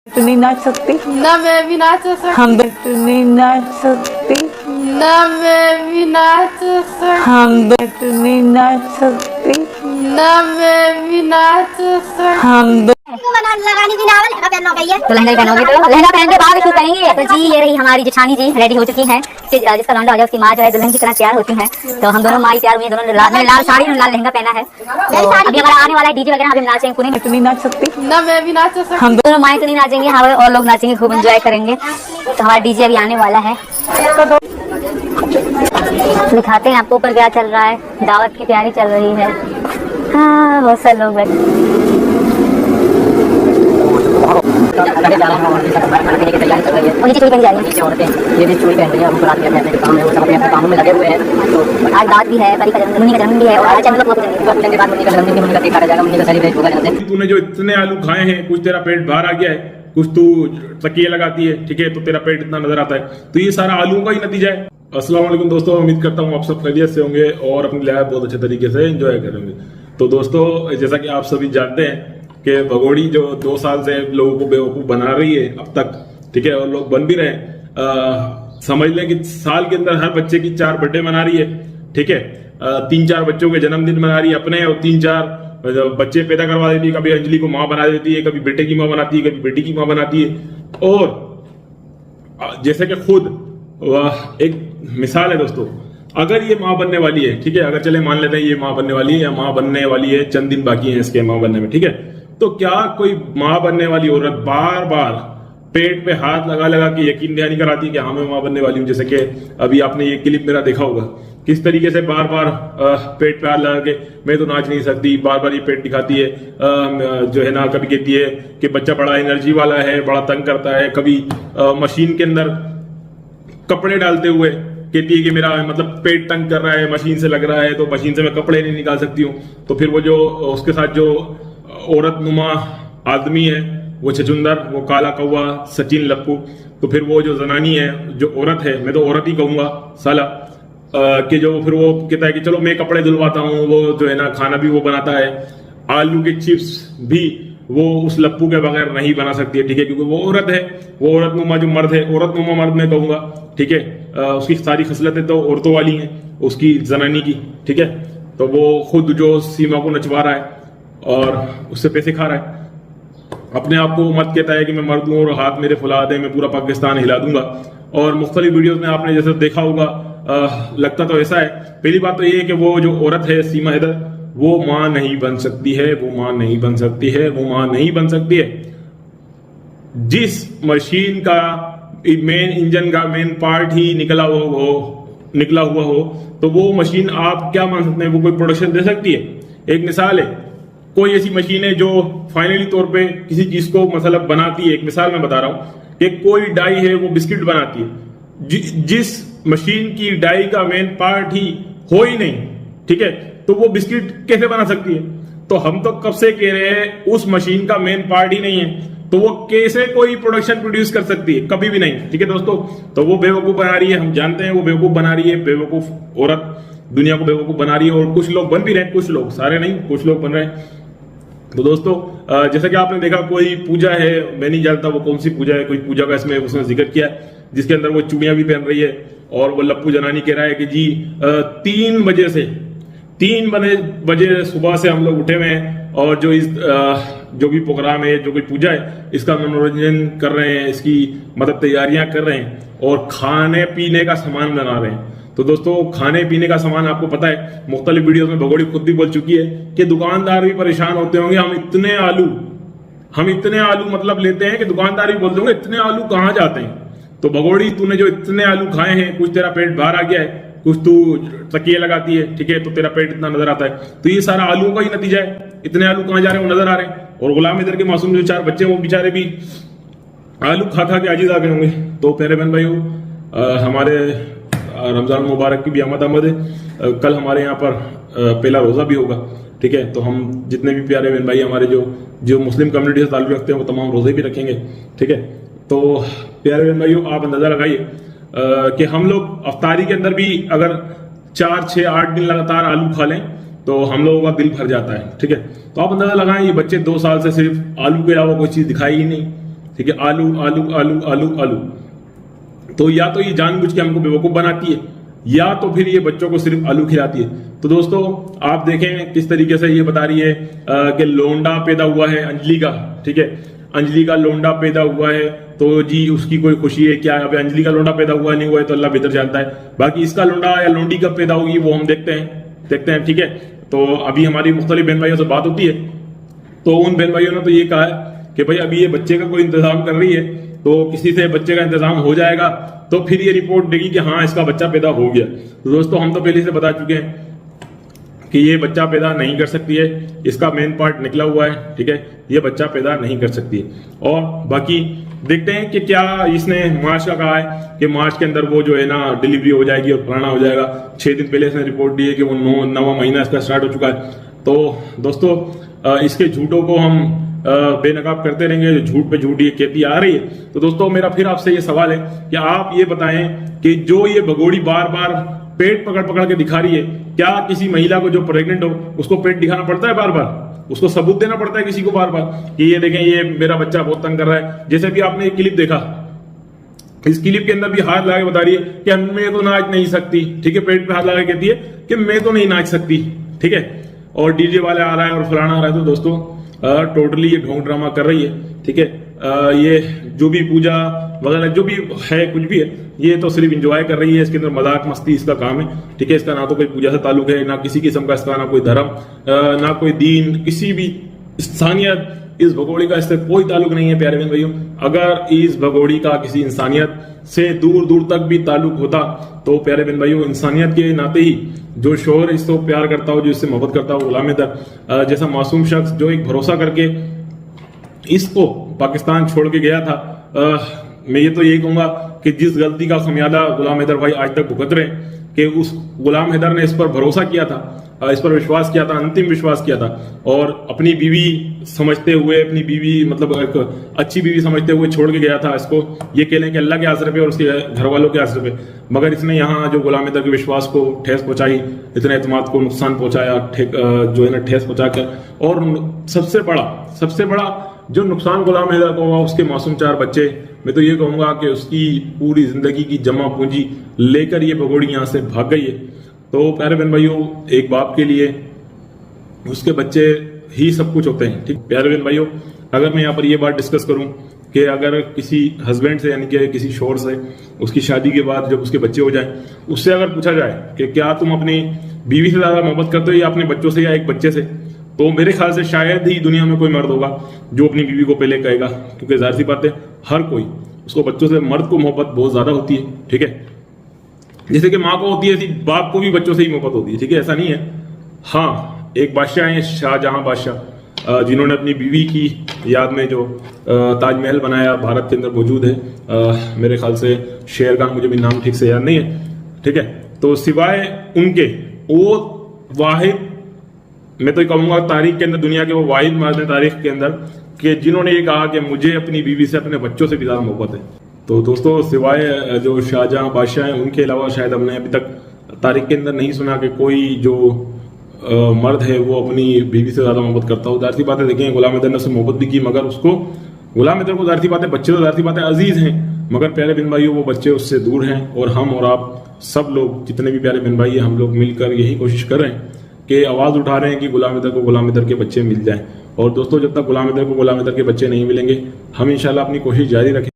तो नहीं नाच सकती ना मैं भी नाच सकती हम तो नहीं नाच सकती ना मैं भी नाच सकती हम तो नहीं नाच सकती ना मैं भी नाच सकती हम लगानी भी नावल लहंगा पहनना चाहिए तो लहंगा पहनोगे तो लहंगा पहन के बाद शूट करेंगे। तो जी ये रही हमारी जेठानी जी रेडी हो चुकी हैं। जिसका लौंडा हो जाए उसकी माँ जो है दुल्हन की तरह तैयार होती है। तो हम दोनों माँ तैयार हुई, दोनों लाल साड़ी और लाल लहंगा पहना है। तो अभी हमारा आने वाला है डीजे वगैरह, अभी नाचेंगे पूरी तो नहीं नाच सकती ना मैं भी नाच सकती हम दोनों माएँ तो नहीं नाचेंगे, हमारे और लोग नाचेंगे, खूब एंजॉय करेंगे। तो हमारा डीजे अभी आने वाला है। दिखाते हैं आपको ऊपर क्या चल रहा है। दावत की तैयारी चल रही है। हाँ बहुत सारे लोग बैठे आज दावत भी है, परी का जन्मदिन का जन्मदिन भी है और आज तूने जो इतने आलू खाए हैं, कुछ तेरा पेट बाहर आ गया है, कुछ तू तकिए लगाती है, ठीक है, तो तेरा पेट इतना नजर आता है। तो ये सारा आलूओं का ही नतीजा है। अस्सलाम वालेकुम दोस्तों, उम्मीद करता हूँ आप सब खैरियत से होंगे और अपनी लाइफ बहुत अच्छे तरीके से एंजॉय करेंगे। तो दोस्तों, जैसा कि आप सभी जानते हैं कि भगोड़ी जो 2 साल से लोगों को बेवकूफ बना रही है अब तक, ठीक है, और लोग बन भी रहे हैं। समझ लें कि साल के अंदर हर बच्चे की 4 बर्थडे मना रही है, ठीक है, 3-4 बच्चों के जन्मदिन मना रही है अपने, और 3-4 बच्चे पैदा करवा देती है। कभी अंजलि को माँ बना देती है, कभी बेटे की माँ बनाती है, कभी बेटी की माँ बनाती है। और जैसे कि खुद एक मिसाल है दोस्तों, अगर ये माँ बनने वाली है, ठीक है, अगर चले मान लेते हैं ये माँ बनने वाली है या माँ बनने वाली है, चंद दिन बाकी है इसके माँ बनने में, ठीक है, तो क्या कोई माँ बनने वाली औरत बार बार पेट पे हाथ लगा लगा के यकीन दहानी कराती है कि हाँ मैं माँ बनने वाली हूँ? जैसे कि अभी आपने ये क्लिप मेरा देखा होगा, किस तरीके से बार बार पेट पे हाथ लगा के मैं तो नाच नहीं सकती, बार बार ये पेट दिखाती है, जो है ना, कभी कहती है कि बच्चा बड़ा एनर्जी वाला है, बड़ा तंग करता है, कभी मशीन के अंदर कपड़े डालते हुए कहती है कि मेरा मतलब पेट तंग कर रहा है, मशीन से लग रहा है, तो मशीन से मैं कपड़े नहीं निकाल सकती हूँ। तो फिर वो जो उसके साथ जो औरत नुमा आदमी है, वो छचुंदर, वो काला कौवा, सचिन लप्पू, तो फिर वो जो जनानी है, जो औरत है, मैं तो औरत ही कहूंगा साला, कि जो फिर वो कहता है कि चलो मैं कपड़े धुलवाता हूँ, वो जो है ना खाना भी वो बनाता है, आलू के चिप्स भी वो उस लप्पू के बगैर नहीं बना सकती है, ठीक है, क्योंकि वो औरत है, वो औरत नुमा जो मर्द है, औरत नुमा मर्द मैं कहूंगा, ठीक है, उसकी सारी खसलतें तो औरतों वाली हैं, उसकी जनानी की, ठीक है। तो वो खुद जो सीमा को नचवा रहा है और उससे पैसे खा रहा है, अपने आप को मत कहता है कि मैं मर्द हूं और हाथ मेरे फुला दे, मैं पूरा पाकिस्तान हिला दूंगा। और मुख्तलिफ वीडियोस में आपने जैसे देखा होगा, लगता तो ऐसा है। पहली बात तो ये है कि वो जो औरत है सीमा हैदर, वो मां नहीं बन सकती है, वो मां नहीं बन सकती है, वो मां नहीं बन सकती है। जिस मशीन का मेन इंजन का मेन पार्ट ही निकला हुआ हो, तो वो मशीन आप क्या मान सकते हैं, वो कोई प्रोडक्शन दे सकती है? एक मिसाल है, कोई ऐसी मशीन है जो फाइनली तौर पे किसी चीज को मतलब बनाती है। एक मिसाल मैं बता रहा हूं कि कोई डाई है वो बिस्किट बनाती है, जिस मशीन की डाई का मेन पार्ट ही हो ही नहीं, ठीक है, तो वो बिस्किट कैसे बना सकती है? तो हम तो कब से कह रहे हैं उस मशीन का मेन पार्ट ही नहीं है, तो वो कैसे कोई प्रोडक्शन प्रोड्यूस कर सकती है? कभी भी नहीं, ठीक है दोस्तों। तो वो बेवकूफ बना रही है, हम जानते हैं वो बेवकूफ बना रही है, बेवकूफ औरत दुनिया को बेवकूफ बना रही है, और कुछ लोग बन भी रहे हैं, कुछ लोग, सारे नहीं, कुछ लोग बन रहे हैं। तो दोस्तों, जैसा कि आपने देखा, कोई पूजा है, मैं नहीं जानता वो कौन सी पूजा है, कोई पूजा का इसमें उसने जिक्र किया जिसके अंदर वो चूड़ियां भी पहन रही है, और वो लप्पू जनानी कह रहा है कि जी 3 बजे सुबह से हम लोग उठे हुए हैं और जो भी प्रोग्राम है, जो कोई पूजा है, इसका मनोरंजन कर रहे हैं, इसकी मतलब तैयारियां कर रहे हैं और खाने पीने का सामान बना रहे हैं। तो दोस्तों, खाने पीने का सामान आपको पता है, मुख्तलिफ वीडियोस में भगोड़ी खुद भी बोल चुकी है कि दुकानदार भी परेशान होते होंगे, हम इतने आलू मतलब लेते हैं कि दुकानदार भी बोलते होंगे इतने आलू कहाँ जाते हैं। तो भगोड़ी, तूने जो इतने आलू खाए हैं, कुछ तेरा पेट बाहर आ गया है, कुछ तू तकिए लगाती है, ठीक है, तो तेरा पेट इतना नजर आता है। तो ये सारा आलूओं का ही नतीजा है। इतने आलू कहाँ जा रहे हैं वो नजर आ रहे हैं। और गुलाम इधर के मासूम जो 4 बच्चे, वो बेचारे भी आलू खा खा के आजीज आ गए होंगे। तो प्यारे बहन भाइयों, हमारे रमजान मुबारक की भी आमद है। कल हमारे यहाँ पर पहला रोजा भी होगा, ठीक है, तो हम जितने भी प्यारे बहन भाई हमारे जो मुस्लिम कम्युनिटी से ताल्लुक रखते हैं, वो तमाम रोजे भी रखेंगे, ठीक है। तो प्यारे बहन भाइयों, आप अंदाजा लगाइए कि हम लोग अफ्तारी के अंदर भी अगर 4, 6, 8 दिन लगातार आलू खा लें तो हम लोगों का दिल भर जाता है, ठीक है। तो आप अंदाजा लगाएं, ये बच्चे 2 साल से सिर्फ आलू के अलावा कोई चीज दिखाई ही नहीं, ठीक है, आलू आलू आलू आलू आलू। तो या तो ये जानबूझ के हमको बेवकूफ बनाती है, या तो फिर ये बच्चों को सिर्फ आलू खिलाती है। तो दोस्तों आप देखें किस तरीके से ये बता रही है कि लोंडा पैदा हुआ है अंजलि का, ठीक है, अंजलि का लोंडा पैदा हुआ है, तो जी उसकी कोई खुशी है क्या? अब अंजलि का लोंडा पैदा हुआ नहीं हुआ है तो अल्लाह बेहतर जानता है। बाकी इसका लोंडा या लोंडी कब पैदा होगी वो हम देखते हैं, ठीक है। तो अभी हमारी मुख्तलिफ बहन भाइयों से बात होती है, तो उन बहन भाइयों ने तो ये कहा है कि भाई अभी ये बच्चे का कोई इंतजाम कर रही है, तो किसी से बच्चे का इंतजाम हो जाएगा तो फिर ये रिपोर्ट देगी कि हाँ इसका बच्चा पैदा हो गया। तो दोस्तों हम तो पहले से बता चुके हैं कि ये बच्चा पैदा नहीं कर सकती है, इसका मेन पार्ट निकला हुआ है, ठीक है, ये बच्चा पैदा नहीं कर सकती है। और बाकी देखते हैं कि क्या इसने मार्च का कहा है कि मार्च के अंदर वो जो है ना डिलीवरी हो जाएगी और फलाना हो जाएगा। 6 दिन पहले इसने रिपोर्ट दी है कि वो 9वां महीना इसका स्टार्ट हो चुका है। तो दोस्तों इसके झूठों को हम बेनकाब करते रहेंगे, जो झूठ पे झूठ ये कहती आ रही है। तो दोस्तों मेरा फिर आपसे ये सवाल है कि आप ये बताएं कि जो ये भगोड़ी बार बार पेट पकड़ पकड़ के दिखा रही है, क्या किसी महिला को जो प्रेग्नेंट हो उसको पेट दिखाना पड़ता है बार बार? उसको सबूत देना पड़ता है किसी को बार बार कि ये देखें ये मेरा बच्चा बहुत तंग कर रहा है? जैसे भी आपने एक क्लिप देखा, इस क्लिप के अंदर भी हाथ लगा के बता रही है कि मैं तो नाच नहीं सकती, ठीक है, पेट पे हाथ लगा के कहती है कि मैं तो नहीं नाच सकती, ठीक है, और डीजे वाले आ रहा है और फलाना आ रहा है। तो दोस्तों टोटली ये ढोंग ड्रामा कर रही है, ठीक है। ये जो भी पूजा वगैरह जो भी है कुछ भी है, ये तो सिर्फ इंजॉय कर रही है, इसके अंदर मजाक मस्ती इसका काम है, ठीक है। इसका ना तो कोई पूजा से ताल्लुक है, ना किसी किस्म का इसका, ना कोई धर्म, ना कोई दीन, किसी भी इंसानियत इस भगोड़ी का इससे कोई ताल्लुक नहीं है प्यारे बहन भाइयों। अगर इस भगोड़ी का किसी इंसानियत से दूर दूर तक भी ताल्लुक होता तो प्यारे बहन भाइयों इंसानियत के नाते ही जो शोहर इसको प्यार करता हो, जो इससे मोहब्बत करता हो, गुलाम हैदर जैसा मासूम शख्स जो एक भरोसा करके इसको पाकिस्तान छोड़ के गया था, मैं ये तो यही कहूंगा कि जिस गलती का खमियाजा गुलाम हैदर भाई आज तक भुगत रहे कि उस गुलाम हैदर ने इस पर भरोसा किया था, इस पर विश्वास किया था, अंतिम विश्वास किया था, और अपनी बीवी समझते हुए, अपनी बीवी मतलब एक अच्छी बीवी समझते हुए छोड़ के गया था इसको, ये कह लें कि अल्लाह के आसरे पे और उसके घर वालों के आसरे पे। मगर इसने यहाँ जो गुलाम हैदर के विश्वास को ठेस पहुंचाई, इतने एतमाद को नुकसान पहुंचाया, जो है ना ठेस पहुंचा कर, और सबसे बड़ा जो नुकसान गुलाम हैदर को हुआ उसके मासूम 4 बच्चे। मैं तो ये कहूंगा कि उसकी पूरी जिंदगी की जमा पूंजी लेकर ये भगोड़ी यहाँ से भाग गई है। तो प्यारे बहन भाइयों एक बाप के लिए उसके बच्चे ही सब कुछ होते हैं, ठीक। प्यारे बहन भाइयों अगर मैं यहाँ पर ये बात डिस्कस करूं कि अगर किसी हस्बैंड से यानी कि किसी शोहर से उसकी शादी के बाद जब उसके बच्चे हो जाएं, उससे अगर पूछा जाए कि क्या तुम अपनी बीवी से ज्यादा मोहब्बत करते हो या अपने बच्चों से या एक बच्चे से, तो मेरे ख्याल से शायद ही दुनिया में कोई मर्द होगा जो अपनी बीवी को पहले कहेगा, क्योंकि जाहिर सी बात है हर कोई उसको बच्चों से, मर्द को मोहब्बत बहुत ज्यादा होती है, ठीक है। जैसे कि माँ को होती है ऐसी बाप को भी बच्चों से ही मोहब्बत होती है, ठीक है, ऐसा नहीं है। हाँ एक बादशाह है शाहजहां बादशाह, जिन्होंने अपनी बीवी की याद में जो ताजमहल बनाया भारत के अंदर मौजूद है, मेरे ख्याल से शेर खान, मुझे भी नाम ठीक से याद नहीं है, ठीक है। तो सिवाय उनके वो वाहिद, मैं तो कहूंगा तारीख के अंदर दुनिया के वो वाहिद मर्द है तारीख के अंदर कि जिन्होंने ये कहा कि मुझे अपनी बीवी से अपने बच्चों से भी ज्यादा मोहब्बत है। तो दोस्तों सिवाय जो शाहजहां बादशाह हैं उनके अलावा शायद हमने अभी तक तारीख के अंदर नहीं सुना कि कोई जो मर्द है वो अपनी बीवी से ज्यादा मोहब्बत करता हो। जाहिर सी बातें देखें गुलाम हैदर ने उससे मोहब्बत भी की, मगर उसको गुलाम हैदर को जाहिर सी बातें, बच्चे तो जाहिर सी बातें अजीज हैं, मगर प्यारे बहन भाइयों वो बच्चे उससे दूर हैं। और हम और आप सब लोग जितने भी प्यारे बहन भाई हैं हम लोग मिलकर यही कोशिश कर रहे हैं कि आवाज उठा रहे हैं कि गुलाम हैदर को गुलाम हैदर के बच्चे मिल जाएं। और दोस्तों जब तक गुलाम हैदर को गुलाम हैदर के बच्चे नहीं मिलेंगे हम इंशाल्लाह अपनी कोशिश जारी रखें।